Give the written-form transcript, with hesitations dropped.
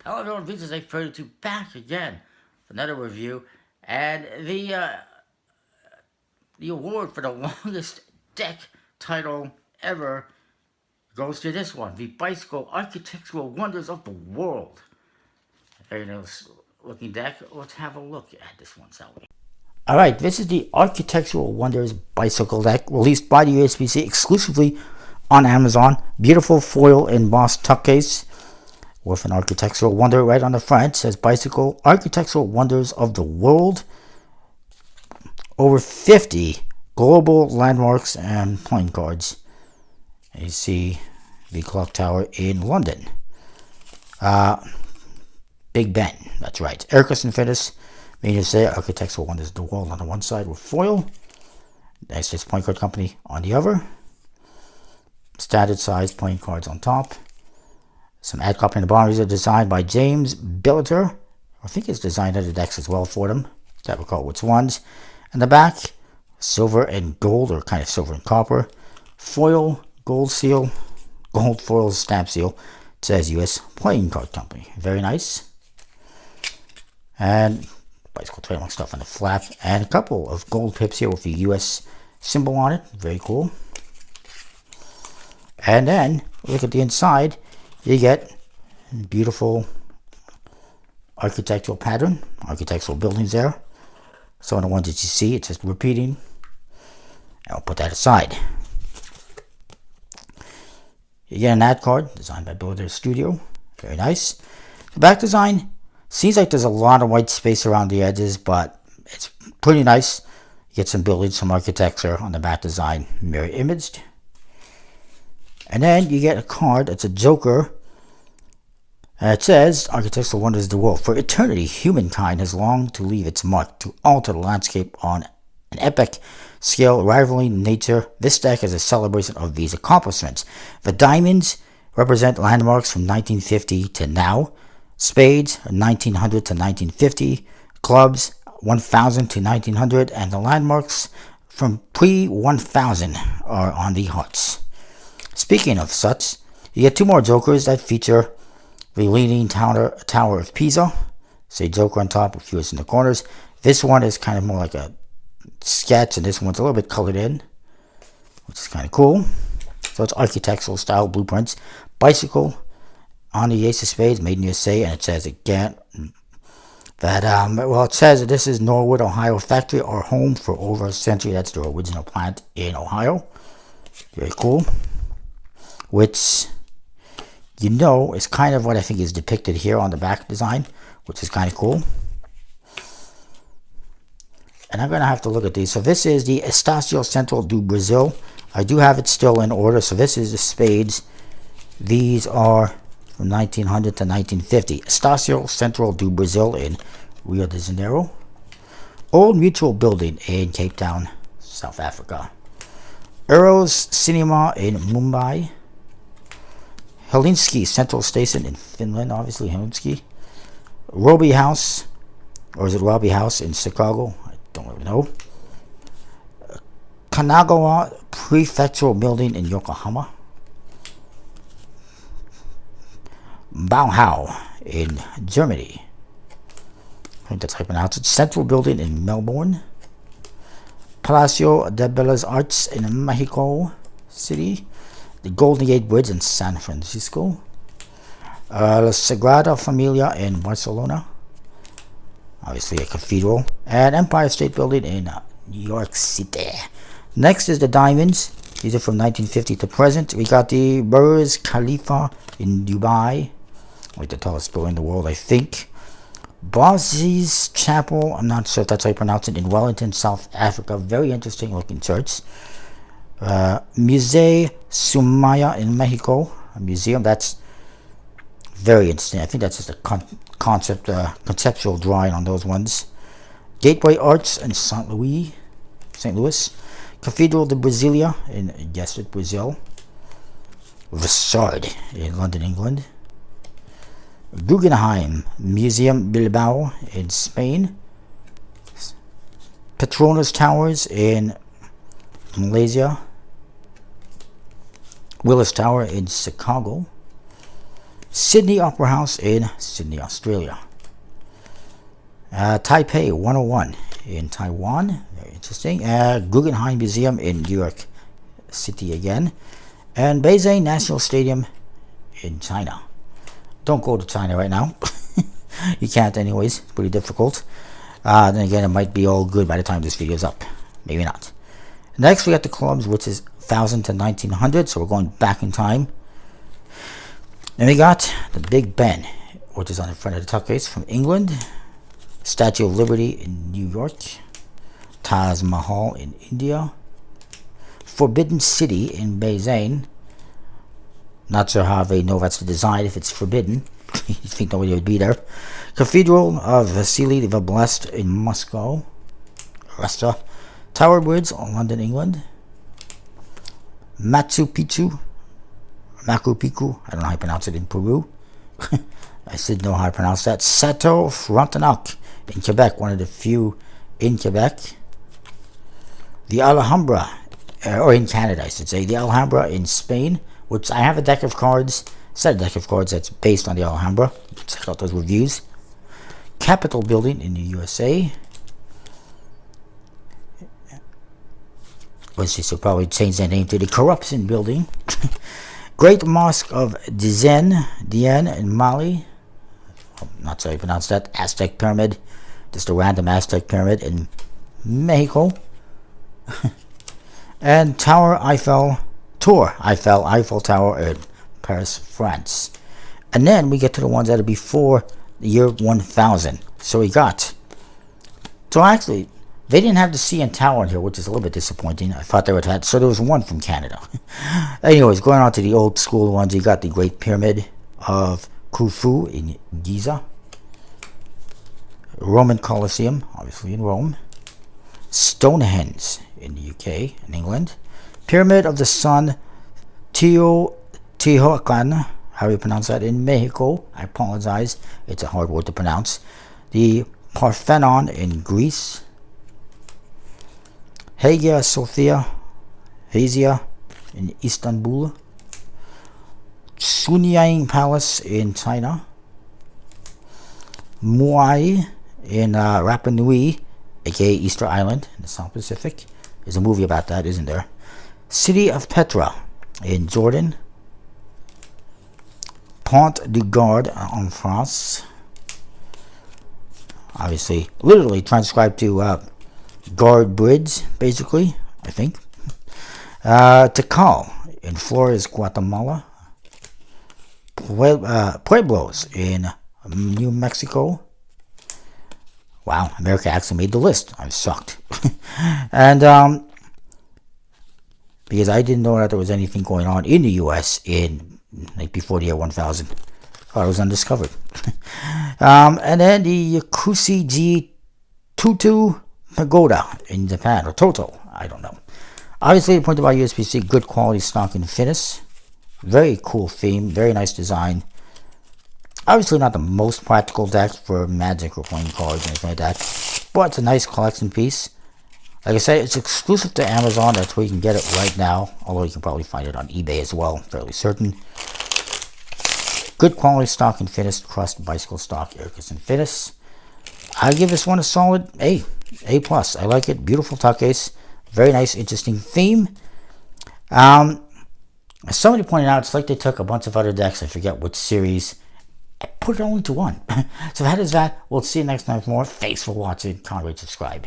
Hello everyone, Visas 832 back again for another review. And the award for the longest deck title ever goes to this one, the Bicycle Architectural Wonders of the World. Very nice looking deck. Let's have a look at this one, shall we? Alright, this is the Architectural Wonders Bicycle deck released by the USPC exclusively on Amazon. Beautiful foil embossed tuck case with an architectural wonder right on the front. It says Bicycle Architectural Wonders of the World. Over 50 global landmarks and playing cards. You see the clock tower in London. Big Ben, that's right. Ericus Infinis, meaning to say Architectural Wonders of the World on the one side with foil. That's just playing card company on the other. Standard size playing cards on top. Some ad copy in the bottom. These are designed by James Billiter. I think it's designed other decks as well for them. Can't recall which ones. And the back, silver and gold, or kind of silver and copper. Foil, gold seal, gold foil stamp seal. It says US Playing Card Company. Very nice. And bicycle trademark stuff on the flap. And a couple of gold pips here with the US symbol on it. Very cool. And then, look at the inside. You get beautiful architectural pattern, architectural buildings there. So on the ones that you see, it's just repeating. I'll put that aside. You get an ad card designed by Builder Studio. Very nice. The back design seems like there's a lot of white space around the edges, but it's pretty nice. You get some buildings, some architecture on the back design, mirror imaged. And then you get a card that's a Joker. And it says, Architectural Wonders of the World. For eternity, humankind has longed to leave its mark, to alter the landscape on an epic scale rivaling nature. This deck is a celebration of these accomplishments. The diamonds represent landmarks from 1950 to now. Spades, 1900 to 1950. Clubs, 1000 to 1900. And the landmarks from pre-1000 are on the hearts. Speaking of such, you get two more Jokers that feature the Leaning Tower of Pisa. Say Joker on top, a few in the corners. This one is kind of more like a sketch, and this one's a little bit colored in, which is kind of cool. So it's architectural style blueprints. Bicycle on the Ace of Spades, made in USA, and it says again that, it says that this is Norwood, Ohio factory or home for over a century. That's their original plant in Ohio. Very cool. Which, you know, is kind of what I think is depicted here on the back design, which is kind of cool. And I'm going to have to look at these. So this is the Estácio Central do Brazil. I do have it still in order. So this is the Spades. These are from 1900 to 1950. Estácio Central do Brazil in Rio de Janeiro. Old Mutual Building in Cape Town, South Africa. Eros Cinema in Mumbai. Helsinki Central Station in Finland, obviously Helsinki. Robbie House, or is it Robbie House in Chicago? I don't really know. Kanagawa Prefectural Building in Yokohama. Bauhaus in Germany. I think that's how you pronounce it. Central Building in Melbourne. Palacio de Bellas Artes in Mexico City. The Golden Gate Bridge in San Francisco. La Sagrada Familia in Barcelona. Obviously a cathedral. And Empire State Building in New York City. Next is the diamonds. These are from 1950 to present. We got the Burj Khalifa in Dubai. Like the tallest building in the world, I think. Bossy's Chapel, I'm not sure if that's how you pronounce it, in Wellington, South Africa. Very interesting looking church. Musée Sumaya in Mexico, a museum that's very interesting. I think that's just a conceptual drawing on those ones. Gateway Arts in St. Louis. Cathedral de Brasilia in Brazil. Vassard in London, England. Guggenheim Museum Bilbao in Spain. Petronas Towers in Malaysia. Willis Tower in Chicago. Sydney Opera House in Sydney, Australia. Taipei 101 in Taiwan. Very interesting. Guggenheim Museum in New York City again. And Beijing National Stadium in China. Don't go to China right now. You can't anyways. It's pretty difficult. Then again, it might be all good by the time this video is up. Maybe not. Next, we got the clubs, which is 1000 to 1900. So we're going back in time. Then we got the Big Ben, which is on the front of the tuck case, from England. Statue of Liberty in New York. Taj Mahal in India. Forbidden City in Beijing. Not sure how they know that's the design if it's forbidden. You think nobody would be there. Cathedral of Vasily the Blessed in Moscow, Russia. Tower Bridge, London, England. Machu Picchu, I don't know how to pronounce it, in Peru. I should know how to pronounce that. Chateau Frontenac in Quebec, one of the few in Quebec. The Alhambra, or in Canada I should say, the Alhambra in Spain, which I have a deck of cards, set of deck of cards that's based on the Alhambra. Check out those reviews. Capitol Building in the USA. Which they should probably change their name to the Corruption Building. Great Mosque of Diyen in Mali. I'm not sure how you pronounce that. Aztec Pyramid. Just a random Aztec Pyramid in Mexico. And Eiffel Tower in Paris, France. And then we get to the ones that are before the year 1000. So we got... So actually... They didn't have the CN Tower in here, which is a little bit disappointing. I thought they would have had. So there was one from Canada. Anyways, going on to the old school ones, you got the Great Pyramid of Khufu in Giza. Roman Colosseum, obviously in Rome. Stonehenge in the UK and England. Pyramid of the Sun, Teotihuacan, how do you pronounce that, in Mexico. I apologize. It's a hard word to pronounce. The Parthenon in Greece. Hagia Sophia in Istanbul. Sunyang Palace in China. Muai in Rapa Nui, aka Easter Island in the South Pacific. There's a movie about that, isn't there? City of Petra in Jordan. Pont du Gard en France. Obviously, literally transcribed to Guard Bridge, basically, I think. Tikal in Flores, Guatemala. Pueblos in New Mexico. Wow, America actually made the list. I'm shocked. And because I didn't know that there was anything going on in the U.S. in like before the year 1000. Thought it was undiscovered. And then the Yakushi Tutu Pagoda in Japan, or Toto, I don't know. Obviously, the point about USB-C, good quality stock and finish. Very cool theme, very nice design. Obviously not the most practical deck for Magic or playing cards or anything like that, but it's a nice collection piece. Like I said, it's exclusive to Amazon. That's where you can get it right now, although you can probably find it on eBay as well, fairly certain. Good quality stock and finish, crust bicycle stock, Erickson finish. I give this one a solid A+. I like it. Beautiful tuck case. Very nice, interesting theme. As somebody pointed out, it's like they took a bunch of other decks, I forget which series, and put it all into one. So that is that. We'll see you next time for more. Thanks for watching. Can't wait to subscribe.